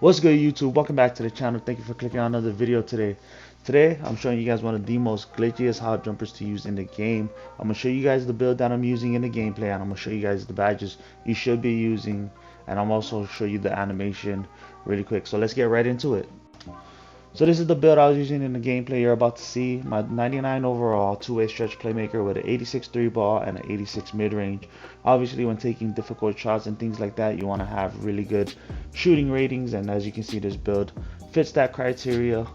What's good, YouTube? Welcome back to the channel. Thank you for clicking on another video today. Today I'm showing you guys one of the most glitchiest hop jumpers to use in the game. I'm gonna show you guys the build that I'm using in the gameplay, and I'm gonna show you guys the badges you should be using, and I'm also show you the animation really quick. So let's get right into it. So this is the build I was using in the gameplay. You're about to see my 99 overall two-way stretch playmaker with an 86 3 ball and an 86 mid-range. Obviously, when taking difficult shots and things like that, you want to have really good shooting ratings, and as you can see, this build fits that criteria.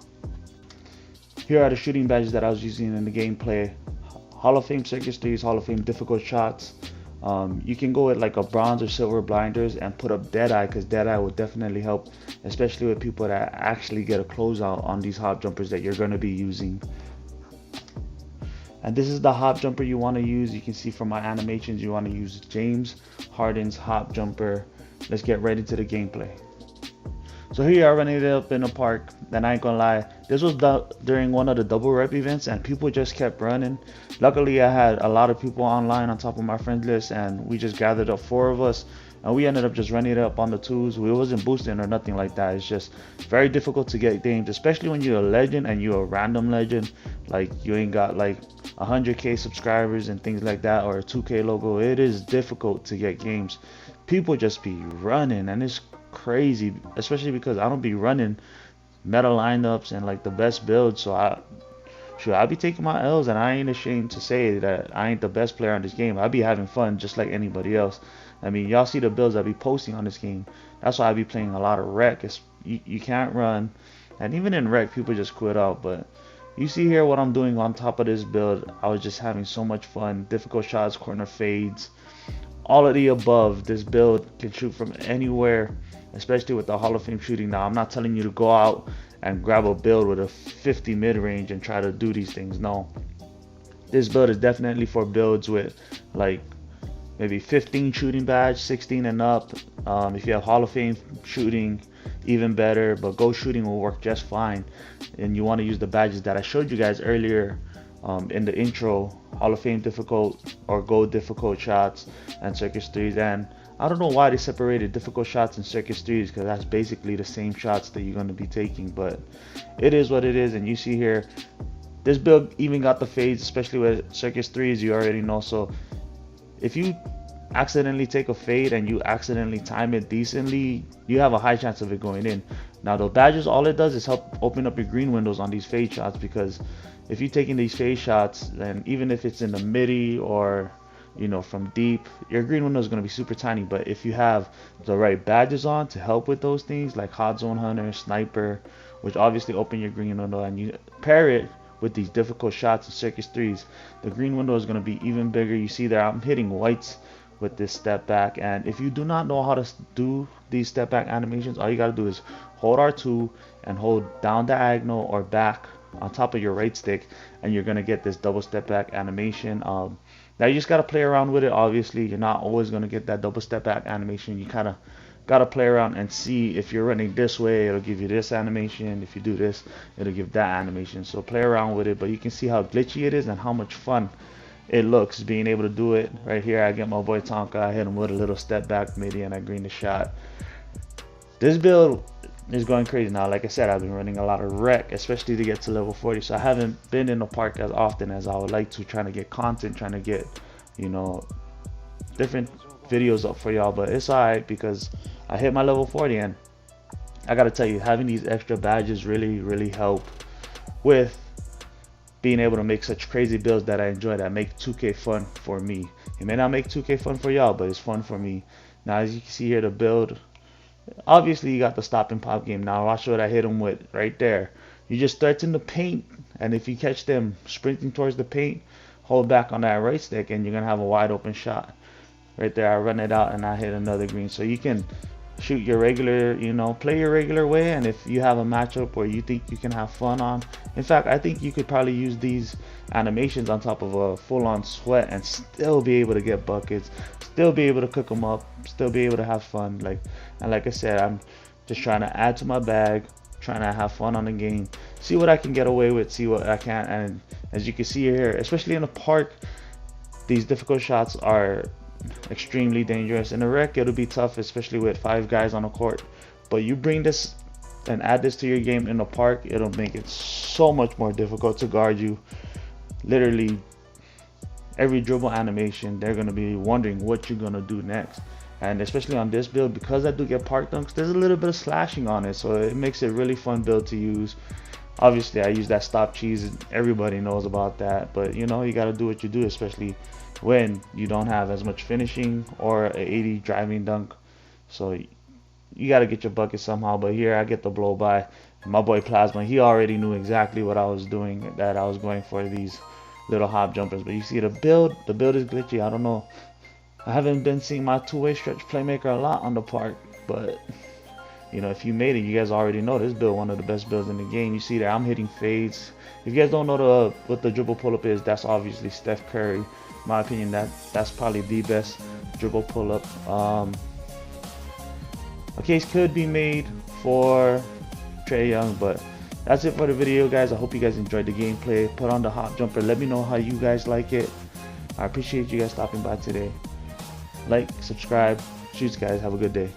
Here are the shooting badges that I was using in the gameplay: Hall of Fame circus threes, Hall of Fame difficult shots. You can go with like a bronze or silver blinders and put up Deadeye, because Deadeye will definitely help, especially with people that actually get a closeout on these hop jumpers that you're going to be using. And this is the hop jumper you want to use. You can see from my animations you want to use James Harden's hop jumper. Let's get right into the gameplay. So here you are running it up in the park, and I ain't gonna lie, this was during one of the double rep events and people just kept running. Luckily I had a lot of people online on top of my friend list, and we just gathered up 4 of us and we ended up just running it up on the twos. We wasn't boosting or nothing like that. It's just very difficult to get games, especially when you're a legend and you're a random legend. Like you ain't got like 100k subscribers and things like that, or a 2k logo. It is difficult to get games. People just be running, and it's crazy, especially because I don't be running meta lineups and like the best builds. So I be taking my L's, and I ain't ashamed to say that I ain't the best player on this game. I be having fun just like anybody else. I mean, y'all see the builds I be posting on this game. That's why I be playing a lot of rec. You can't run, and even in rec people just quit out. But you see here what I'm doing on top of this build. I was just having so much fun. Difficult shots, corner fades, all of the above. This build can shoot from anywhere, especially with the Hall of Fame shooting. Now, I'm not telling you to go out and grab a build with a 50 mid-range and try to do these things. No, this build is definitely for builds with like maybe 15 shooting badge, 16 and up. If you have Hall of Fame shooting, even better, but gold shooting will work just fine. And you want to use the badges that I showed you guys earlier in the intro: Hall of Fame difficult or gold difficult shots and circus threes. And I don't know why they separated difficult shots and circus threes, because that's basically the same shots that you're going to be taking, but it is what it is. And you see here, this build even got the fades, especially with circus threes, you already know. So if you accidentally take a fade and you accidentally time it decently, you have a high chance of it going in. Now the badges, all it does is help open up your green windows on these fade shots, because if you're taking these fade shots, then even if it's in the midi or from deep, your green window is going to be super tiny. But if you have the right badges on to help with those things, like hot zone hunter, sniper, which obviously open your green window, and you pair it with these difficult shots and circus threes, the green window is going to be even bigger. You see there, I'm hitting whites with this step back, and if you do not know how to do these step back animations, all you got to do is hold R2 and hold down diagonal or back on top of your right stick, and you're going to get this double step back animation. Now you just got to play around with it. Obviously you're not always going to get that double step back animation. You kind of got to play around and see, if you're running this way, it'll give you this animation. If you do this, it'll give that animation. So play around with it, but you can see how glitchy it is and how much fun it looks being able to do it. Right here I get my boy Tonka, I hit him with a little step back midi and I green the shot. This build is going crazy. Now, like I said, I've been running a lot of rec, especially to get to level 40, so I haven't been in the park as often as I would like to, trying to get content, trying to get different videos up for y'all. But it's alright, because I hit my level 40, and I gotta tell you, having these extra badges really help with being able to make such crazy builds that I enjoy, that make 2K fun for me. It may not make 2K fun for y'all, but it's fun for me. Now, as you can see here, the build, obviously you got the stop and pop game. Now watch what I hit him with right there. You just threaten the paint, and if you catch them sprinting towards the paint, hold back on that right stick and you're gonna have a wide open shot. Right there, I run it out and I hit another green. So you can shoot your regular, play your regular way, and if you have a matchup where you think you can have fun on, in fact I think you could probably use these animations on top of a full-on sweat and still be able to get buckets, still be able to cook them up, still be able to have fun. And like I said, I'm just trying to add to my bag, trying to have fun on the game, see what I can get away with, see what I can. And as you can see here, especially in the park, these difficult shots are extremely dangerous. In a wreck, it'll be tough, especially with 5 guys on the court But you bring this and add this to your game in the park, it'll make it so much more difficult to guard you. Literally every dribble animation, they're going to be wondering what you're going to do next. And especially on this build, because I do get park dunks, there's a little bit of slashing on it, so it makes it really fun build to use. Obviously I use that stop cheese, everybody knows about that, but you know, you got to do what you do, especially when you don't have as much finishing or a 80 driving dunk. So you got to get your bucket somehow. But here I get the blow by. My boy Plasma, he already knew exactly what I was doing, that I was going for these little hop jumpers. But you see the build is glitchy. I don't know, I haven't been seeing my two-way stretch playmaker a lot on the park, but you know, if you made it, you guys already know this build one of the best builds in the game. You see that I'm hitting fades. If you guys don't know what the dribble pull-up is, that's obviously Steph Curry. In my opinion, that's probably the best dribble pull-up. A case could be made for Trae Young, but that's it for the video, guys. I hope you guys enjoyed the gameplay. Put on the hop jumper. Let me know how you guys like it. I appreciate you guys stopping by today. Like, subscribe. Shoots, guys. Have a good day.